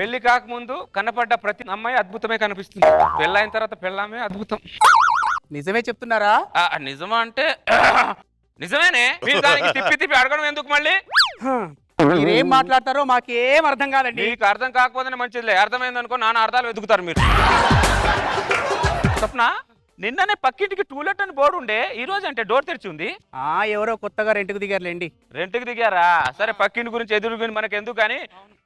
పెళ్లి కాకముందు కనపడ్డ ప్రతి అమ్మాయి అద్భుతమే కనిపిస్తుంది, పెళ్ళైన తర్వాత పెళ్ళామే అద్భుతం. నిజమే చెప్తున్నారా? నిజమా అంటే నిజమేనే. మీరు దానికి తిప్పి తిప్పి అడగడం ఎందుకు మళ్ళీ? మీరేం మాట్లాడతారో మాకేం అర్థం కాదండి. మీకు అర్థం కాకపోతేనే మంచిదిలే, అర్థమైంది అనుకో నాన్న అర్థాలు వెతుకుతారు మీరు. స్వప్న, నిన్ననే పక్కింటికి టూలెట్ అని బోర్డు ఉండే, ఈ రోజు అంటే డోర్ తెరిచి ఉంది. ఎవరో కొత్తగా రెంట్కు దిగారులేండి. రెంట్కి దిగారా? సరే, పక్కింటి గురించి ఎదురు గురించి మనకు ఎందుకు కానీ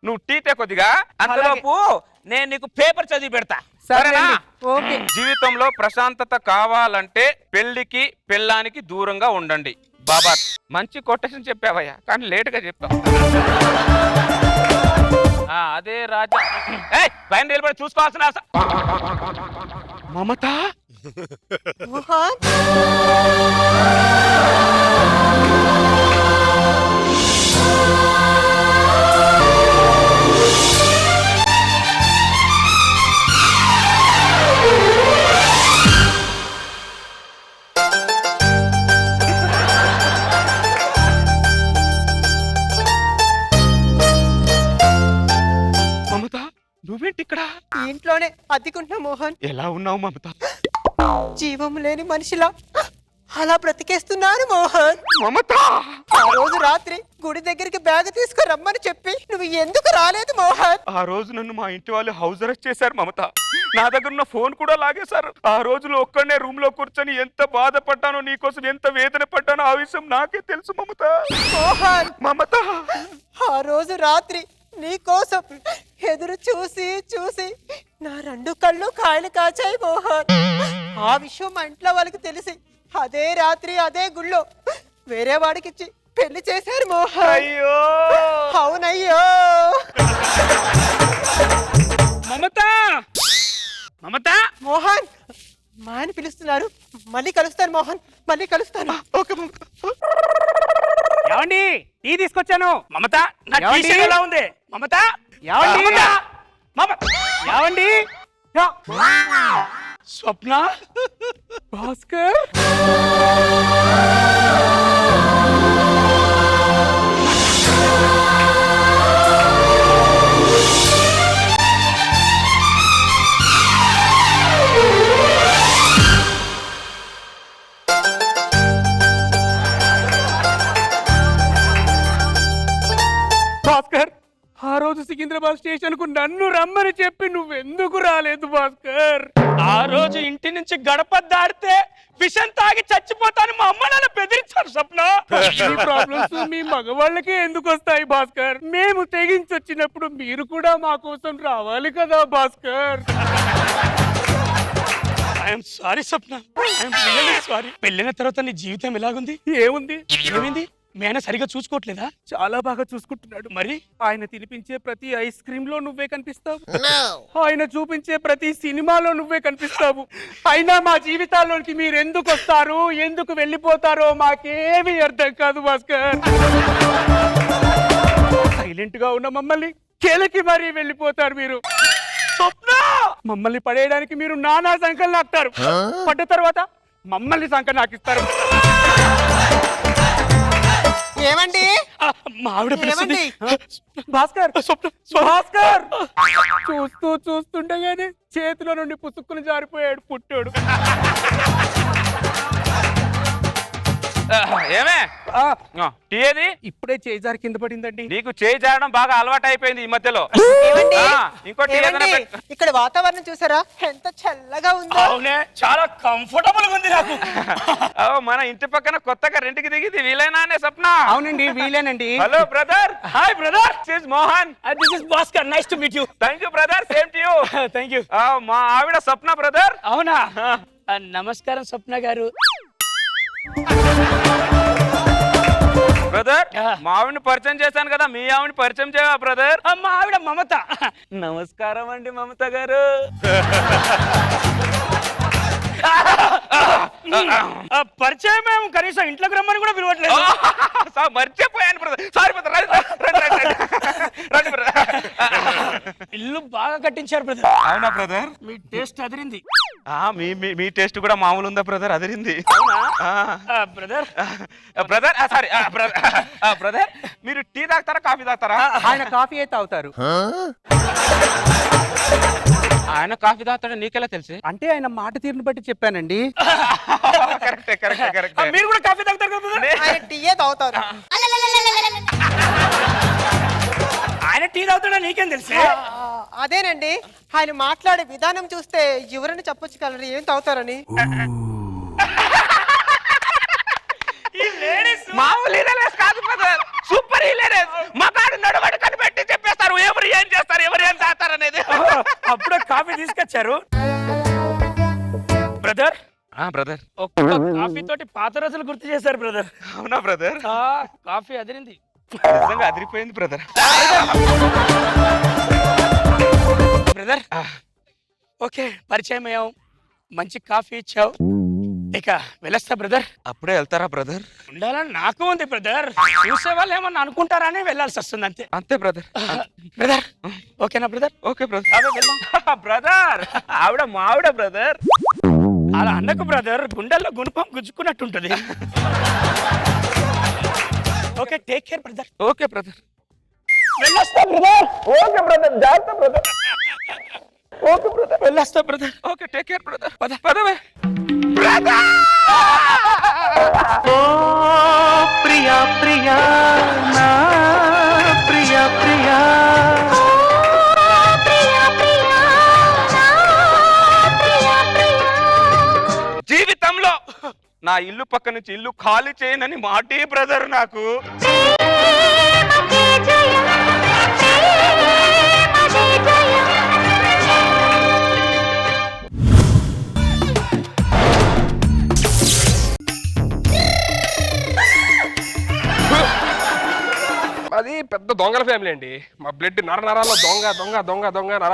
నువ్వు టీతే కొద్దిగా అంతలోపు నేను నీకు పేపర్ చదివి పెడతా, సరేనా? ఓకే. జీవితంలో ప్రశాంతత కావాలంటే పెళ్లికి పెళ్ళానికి దూరంగా ఉండండి. బాబా, మంచి కొటేషన్ చెప్పావయ్యా, కానీ లేటుగా చెప్పావు. అదే రాజా. పైన నిలబడి చూసుకోవాల్సిన మమత. మమత, నువ్వేంటి ఇక్కడ? ఇంట్లోనే అద్దెకుంటున్నా మోహన్. ఎలా ఉన్నావు మమత? జీవం లేని మనిషిలా అలా బ్రతికేస్తున్నాను మోహన్. మమత, ఆ రోజు రాత్రి గుడి దగ్గరికి బ్యాగ్ తీసుకురమ్మని చెప్పి నువ్వు ఎందుకు రాలేదు మోహన్? ఆ రోజు నన్ను మా ఇంటి వాళ్ళు హౌస్ అరెస్ట్ చేశారు మమత. నా దగ్గర ఉన్న ఫోన్ కూడా లాగేశారు. ఆ రోజులో ఒక్కడనే రూమ్ లో కూర్చొని ఎంత బాధపడ్డానో, నీకోసం ఎంత వేదన పడ్డానో ఆ విషయం నాకే తెలుసు మమత. మోహన్, మమత, ఆ రోజు రాత్రి నీ కోసం ఎదురు చూసి చూసి నా రెండు కళ్ళు కాయలు కాచాయి మోహన్. ఆ విషయం మా ఇంట్లో వాళ్ళకి తెలిసి అదే రాత్రి అదే గుళ్ళో వేరే వాడికిచ్చి పెళ్లి చేశారు మోహన్. అయ్యో అవునయ్యో. మమత, మమత. మోహన్, మా ఆయన పిలుస్తున్నారు, మళ్ళీ కలుస్తాను మోహన్, మళ్ళీ కలుస్తాను. ఓకే మమత. ఏమండి, టీ తీసుకొచ్చాను. మమత, నా టీ-షర్ట్ ఎలా ఉంది మమత? ఏమండి? మమత, ఏమండి? స్వప్న, భాస్కర్, భాస్కర్, ఆ రోజు సికింద్రాబాద్ స్టేషన్ కు నన్ను రమ్మని చెప్పి నువ్వెందుకు రాలేదు భాస్కర్? ఆ రోజు ఇంటి నుంచి గడప దాడితే విషం తాగి చచ్చిపోతాను మా అమ్మ నాన్న బెదిరించారు. స్వప్న, ఈ ప్రాబ్లమ్స్ మీ మగవాళ్ళకే ఎందుకు వస్తాయి భాస్కర్? మేము తెగించొచ్చినప్పుడు మీరు కూడా మా కోసం రావాలి కదా Bhaskar. I'm sorry Swapna, I'm really sorry. పెళ్ళిన తర్వాత నీ జీవితం ఎలాగుంది? ఏముంది? ఏమైంది? మీ ఆయన సరిగా చూసుకోవట్లేదా? చాలా బాగా చూసుకుంటున్నాడు. మరి ఆయన తినిపించే ప్రతి ఐస్ క్రీమ్ లో నువ్వే కనిపిస్తావు, ఆయన చూపించే ప్రతి సినిమాలో నువ్వే కనిపిస్తావు. అయినా మా జీవితాల్లోకి మీరు ఎందుకు వస్తారు, ఎందుకు వెళ్ళిపోతారో మాకేమీ అర్థం కాదు భాస్కర్. సైలెంట్ గా ఉన్న మమ్మల్ని కెలకి మరీ వెళ్ళిపోతారు మీరు. స్వప్న, మమ్మల్ని పడేయడానికి మీరు నానా సంకలు నాకుతారు, పడ్డ తర్వాత మమ్మల్ని సంకలు నాకిస్తారు. ఏమండి? మా ఆవిడ పిలుస్తుంది. భాస్కర్, భాస్కర్, చూస్తూ చూస్తుండగానే చేతిలో నుండి పుసుక్కుని జారిపోయాడు పుట్టాడు. ఏమే టీ ఏది? ఇప్పుడే చేజారి కింద పడిందండి. నీకు చేయి జారడం బాగా అలవాటు అయిపోయింది ఈ మధ్యలో. ఏమండి? ఇంకోటి ఏమండి? ఇక్కడ వాతావరణం చూసారా ఎంత చల్లగా ఉందో? అవునే, చాలా కంఫర్టబుల్ గా ఉంది నాకు. మన ఇంటి పక్కన కొత్తగా రెంట్కి దిగింది వీలైనా అనే స్వప్న. అవునండి, వీలేనండి. Hello brother. Hi brother, this is Mohan. This is Bhaskar, nice to meet you. Thank you brother, same to you. Thank you. మా ఆవిడ స్వప్న బ్రదర్. అవునా? నమస్కారం స్వప్న గారు. బ్రదర్, మా ఆవిడని పరిచయం చేశాను కదా, మీ ఆవిడని పరిచయం చేయవా బ్రదర్? మా ఆవిడ మమత. నమస్కారం అండి మమత గారు. పరిచయం మేము కనీసం ఇంట్లోకి రమ్మని కూడా పిలవట్లేదు. సార్ మర్చిపోయాను బ్రదర్. Sorry brother. రండి బ్రదర్. ఇల్లు బాగా కట్టించారు బ్రదర్. అవునా బ్రదర్? మీ టేస్ట్ అదిరింది. మీ టేస్ట్ కూడా మామూలు ఉందా బ్రదర్? అదిరింది బ్రదర్. బ్రదర్. సారీ బ్రదర్, మీరు టీ తాగుతారా కాఫీ తాగుతారా? ఆయన కాఫీ అయితే తాగుతారు. ఆయన కాఫీ తాగుతాడా నీకెలా తెలుసు? అంటే ఆయన మాట తీరుని బట్టి చెప్పానండి. కరెక్టే. మీరు కూడా కాఫీ తాగుతారు కదా బ్రదర్? ఆయన టీయే తాగుతారు. ఆయన టీ తాగుతాడా నీకేం తెలుసు? అదేనండి, ఆయన మాట్లాడే విధానం చూస్తే ఎవరైనా చెప్పొచ్చు కలరు ఏం తాగుతారని. మామూలు హిలేరియస్ కాదు బ్రదర్, సూపర్ హిలేరియస్. మగాడు నడువడు కనిపెట్టి చెప్పేస్తారు ఎవరు ఏం చేస్తారు, ఎవరు ఏం తాగుతారు అనేది. అప్పుడే కాఫీ తీసుకొచ్చారు బ్రదర్. బ్రదర్, ఒక్క కాఫీ తోటి పాత రోజులు గుర్తు చేశారు బ్రదర్. అవునా బ్రదర్? కాఫీ అదిరింది. నిజంగా అదిరిపోయింది బ్రదర్. బ్రదర్ ఓకే, పరిచయం అయ్యాం, మంచి కాఫీ ఇచ్చావు, ఇక వెళ్ళొస్తా బ్రదర్. అప్పుడే వెళ్తారా బ్రదర్? ఉండాలని నాకు ఉంది బ్రదర్. చూసే వాళ్ళు ఏమన్నా అనుకుంటారని వెళ్ళాల్సి వస్తుంది అంతే. అంతే బ్రదర్. బ్రదర్ ఓకేనా బ్రదర్? Okay brother. బ్రదర్, ఆవిడ మావిడ బ్రదర్. అలా అన్నకు బ్రదర్, గుండెల్లో గుణపం గుజ్జుకున్నట్టుంటది. Okay, take care brother. Okay brother. వెళ్ళొస్తా బ్రదర్. ఓకే బ్రదర్, జాగ్రత్త బ్రదర్. ఓకే బ్రదర్, వెళ్ళొస్తా brother. Okay, take care brother. పదవే బ్రదర్. ఓ ప్రియా ప్రియా నా ప్రియా ప్రియా, జీవితంలో నా ఇల్లు పక్క నుంచి ఇల్లు ఖాళీ చేయనని మాటే బ్రదర్ నాకు. అది పెద్ద దొంగల ఫ్యామిలీ అండి. మా బ్లడ్ నరాల్లో దొంగ దొంగ దొంగ దొంగ నర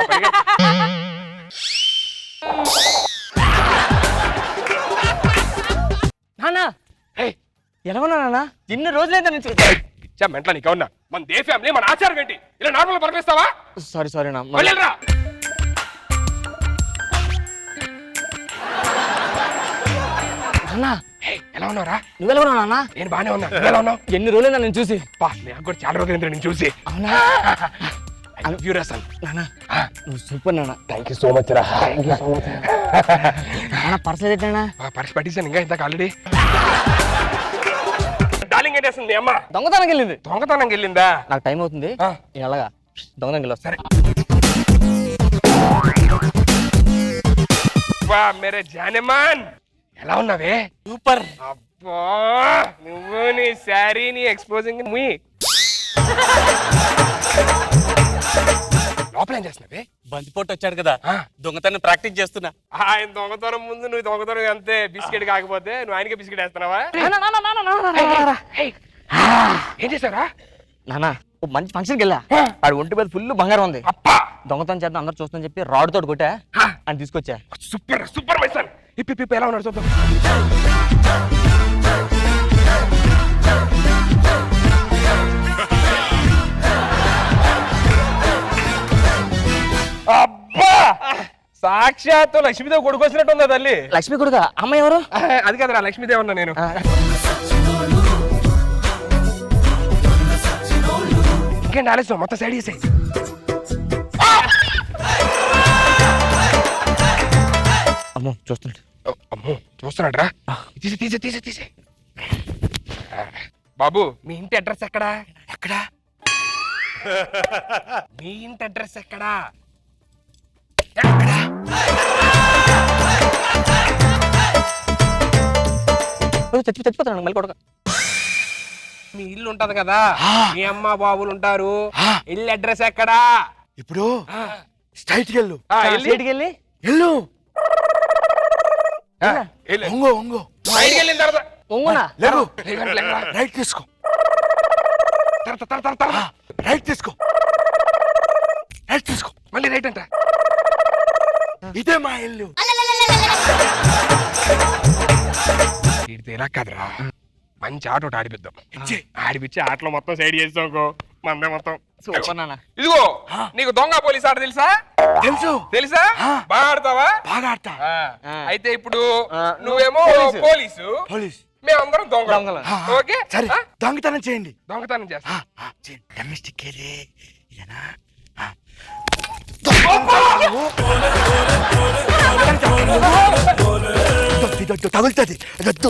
నానా ఎలా ఉన్నా నాన్న? ఎన్ని రోజులైందా నుంచి మెంట్లా నీకేమన్నా? మన దే ఫ్యామిలీ, మన ఆచారం ఏంటి? ఇలా నార్మల్ పంపిస్తావా? సారీ నా వెళ్ళరా. నాన్న, ఎలా ఉన్నారా? నువ్వెలా ఉన్నావు నాన్న? నేను బానే ఉన్నా. ఎలా ఉన్నావు? ఎన్ని రోజులైందా నేను చూసి? నాకు కూడా చాలా రోజులు నేను చూసి. అవునా వ్యూరసన్ నాన్న, నువ్వు సూపర్ నాన్న. థ్యాంక్ యూ సో మచ్ రా. నాన్న పర్సలు ఏంటన్నా? పర్స్ పట్టేసాను ఇంకా ఇంతకు ఆల్రెడీ. డార్లింగ్ ఏంటేస్తుంది అమ్మ? దొంగతనం వెళ్ళింది. దొంగతనం వెళ్ళిందా? నాకు టైం అవుతుంది, నేను అలాగా దొంగతనం వెళ్ళి వస్తా. సరే. వా మేరే జానెమాన్, ఎలా ఉన్నావే? సూపర్. అబ్బా, నువ్వు నీ శారీ, నీ ఎక్స్పోజింగ్ మీ లోపల ఏం చేస్తున్నావే? బంతిపోటు వచ్చాడు కదా, దొంగతనం ప్రాక్టీస్ చేస్తున్నా. ఆయన దొంగతనం ముందు నువ్వు దొంగతనం అంతే. బిస్కెట్ కాకపోతే నువ్వు ఆయనకే బిస్కెట్ వేస్తున్నావా? ఏం చేశారా? నాన్న, ఓ మంచి ఫంక్షన్కి వెళ్ళా, ఆడు ఒంటి మీద ఫుల్ బంగారం ఉంది. దొంగతనం చేద్దాం అందరు చూస్తామని చెప్పి రాడ్ తోటి కొట్టా అని తీసుకొచ్చా. Super super my son. ఇప్పి ఎలా ఉన్నాడు చూద్దాం. అబ్బా, సాక్షాత్తు లక్ష్మీదేవి కొడుకు వచ్చినట్టు ఉందా తల్లి? లక్ష్మి కొడుక? అమ్మాయి ఎవరు? అది కదరా లక్ష్మీదేవి ఉన్నా నేను. ఇంకేంటి ఆలస్యం, మొత్తం సైడ్ చేసాయి. అమ్మో చూస్తుంటే. అమ్మో చూస్తున్నాడు రా. తీసే బాబు, మీ ఇంటి అడ్రస్ ఎక్కడా? ఎక్కడా? మీ ఇంటి అడ్రస్ ఎక్కడా? ఎక్కడా? చచ్చిపోతాను మళ్ళీ కొడుక. మీ ఇల్లు ఉంటది కదా, మీ అమ్మ బాబులు ఉంటారు, ఇల్లు అడ్రస్ ఎక్కడా? ఇప్పుడు స్ట్రైట్ వెళ్ళు. సైడ్కి వెళ్ళి వెళ్ళు. ఒంగో బయటికి వెళ్ళిన తర్వాత ఒంగునా? లేవు. లేవరా. రైట్ తీసుకో. తర. రైట్ తీసుకో. రైట్ తీసుకో. మళ్ళీ రైట్ అంట. ఇదే మా ఇల్లు. వీడితే ఇలా కదరా, మంచి ఆట ఒకటి ఆడిపిద్దాం. ఆడిపించి ఆటలో మొత్తం సైడ్ చేస్తావు మందే మొత్తం. ఇదిగో నీకు దొంగ పోలీస్ ఆట తెలుసా? తెలుసా? బాగా ఆడతావా? బాగా ఆడతా. అయితే ఇప్పుడు నువ్వేమో పోలీసు, మేమందరం దొంగలు. ఓకే సరే, దొంగతనం చేయండి. దొంగతనం చేస్తా. డొమెస్టిక్ ఏదే ఇదేనా? తగులుతుంది దొద్దు.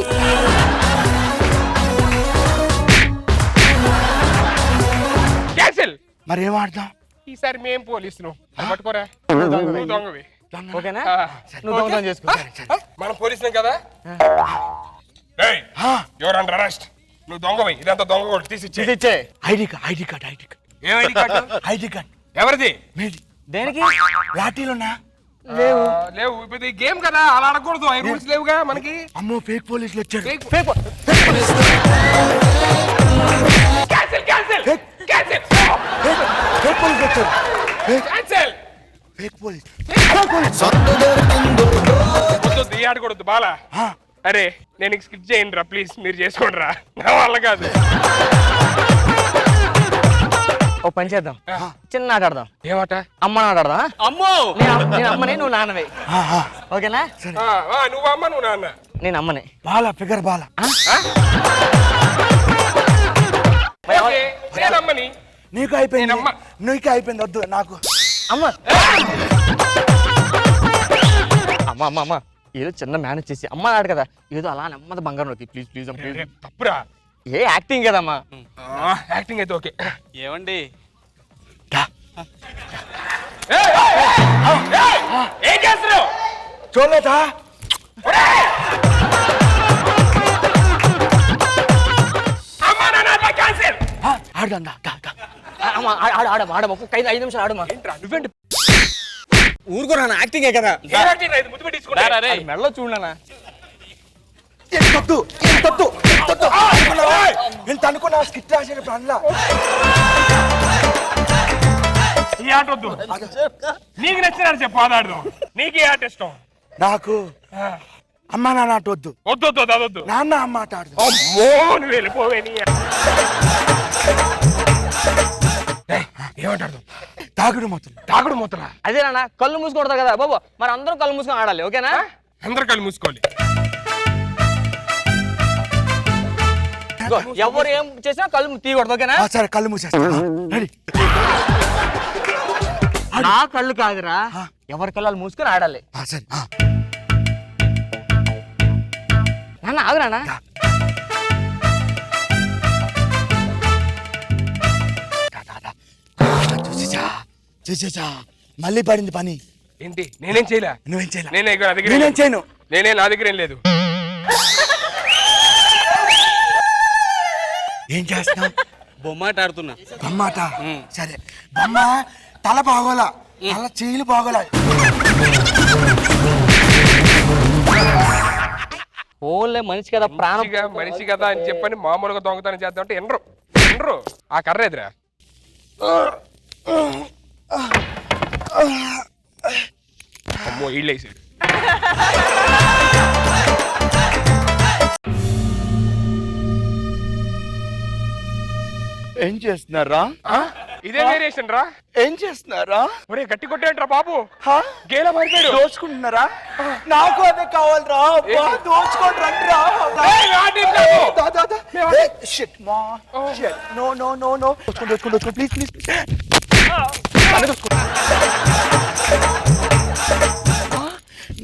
క్యాన్సిల్. మరేం ఆడదాం? ఈసారి మేం పోలీసులు పట్టుకోరా, నువ్వు దొంగవి. ఓకేనా? ఆ, నువ్వు దొంగతనం చేసుకో. మనం పోలీసులం కదా. Your under arrest. నువ్వు దొంగవి. ఇదంతా దొంగ కొట్టి తీసిచ్చే. ID card. ఏం ఐడి కార్డు? ఐడి కార్డ్ ఎవరిది? మీది. దేనికి? లాఠీలున్నా? లేవు. ఇప్పుడు ఈ గేమ్ కదా, అలా అడగకూడదు. ఐ రూల్స్ లేవుగా మనకి. అమ్మో, ఫేక్ పోలీసులు వచ్చారు. క్యాన్సిల్ క్యాన్సిల్ క్యాన్సిల్ ఫేక్ పోలీసులు వచ్చారు. క్యాన్సిల్. Fake police. వద్దు, ఈ ఆడకూడదు బాలా. అరే నేను స్కిప్ చేయండి రా ప్లీజ్, మీరు చేసుకోండి రా, నా వల్ల కాదు. ఓ పని చేద్దాం, చిన్న ఆట ఆడదాం. ఏమాట? అమ్మ ఆట ఆడదాం. అమ్మో నేను అమ్మని, నువ్వు నాన్నవి. ఓకేనా? నువ్వు అమ్మ, నువ్వు నాన్న. నేను అమ్మని. బాల ఫిగర్ బాల. ఓకే, నేను అమ్మని. నీకు అయిపోయింది. నేనమ్మ. నీకు అయిపోయింది. వద్దు నాకు. అమ్మ అమ్మ అమ్మ అమ్మ ఏదో చిన్న మేనేజ్ చేసి అమ్మ ఆడు కదా, ఏదో అలా నెమ్మది బంగారం అవుతుంది. Please please please. తప్పురా. ఏ యాక్టింగ్ కదమ్మా. యాక్టింగ్ అయితే ఓకే. ఏమండి ఏం చేస్తున్నావు? చూడలేదా? ఆడదాం. ఆడమ్మ ఒక్క 5 నిమిషాలు ఆడమ్మా. నువ్వేంటి ఊరుకోనా, యాక్టింగే కదా. ముద్దు పెట్టించుకుంటా. మెడలో చూడనా. నేను అనుకున్నా స్కిట్ రాసేటప్పుడు అందులో. ఈ ఆట వద్దు, నీకు నచ్చినారు చెప్పు, అది ఆడదాం. నీకు ఏ ఆట ఇష్టం? నాకు అమ్మ నాన్న ఆట వద్దు. వద్దు అదొద్దు. నాన్న అమ్మ ఆట ఆడదు. అమ్మో నువ్వు వెళ్ళిపోవే. ఏమంటాడు? తాగుడు మూతలా? అదే నాన్న, కళ్ళు మూసుకుంటారు కదా బాబు, మరి అందరూ కళ్ళు మూసుకొని ఆడాలి. ఓకేనా? అందరు కళ్ళు మూసుకోవాలి. ఎవరు ఏం చేసినా కళ్ళు తీయకూడదు. ఓకేనా? సరే, కళ్ళు మూసేస్తా. నా కళ్ళు కాదురా, ఎవరి కళ్ళు మూసుకొని ఆడాలి. సరే. నాన్న ఆగు నాన్న. చూసేసా మళ్ళీ పడింది పని. ఏంటి? నేనేం చేయలే. నువ్వేం చేయలే. నేనేం చేయను. నేనే, నా దగ్గర ఏం లేదు. ఏం చేస్తున్నావు? బొమ్మాట ఆడుతున్నా. బొమ్మాట? సరే, బొమ్మ తల బాగోలా, తల చీలు బాగోలా. ఓన్లే మనిషి కదా, ప్రాణం మనిషి కదా అని చెప్పని మామూలుగా దొంగతనం చేద్దాం అంటే ఎండ్రు. ఆ కర్ర ఎదురా. అమ్మో ఇళ్ళేసాడు. ఏం చేస్తున్నారా? ఇదే వేరియేషన్ రా. ఏం చేస్తున్నారా? ఒరే గట్టి కొట్టేంట్రా బాబు, గేలా మారిపోయాడు. దోచుకుంటున్నారా? నాకు అదే కావాలరా. దోచుకోండి రండిరా. ప్లీజ్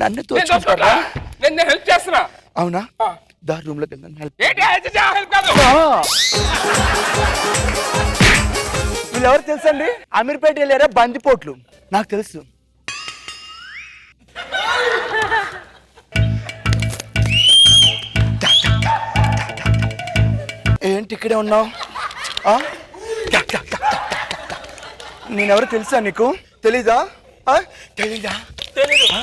నన్ను దోచుకుంటారా? నేను హెల్ప్ చేస్తున్నా. అవునా? దా రూమ్ లోకి వెళ్దాం. వీళ్ళు ఎవరు తెలుసండి? అమీర్పేట వెళ్ళారా బందిపోట్లు. నాకు తెలుసు. ఏంటి ఇక్కడే ఉన్నావు? నేనెవరు తెలుసా నీకు? తెలీదా? తెలీదా? తెలీదా?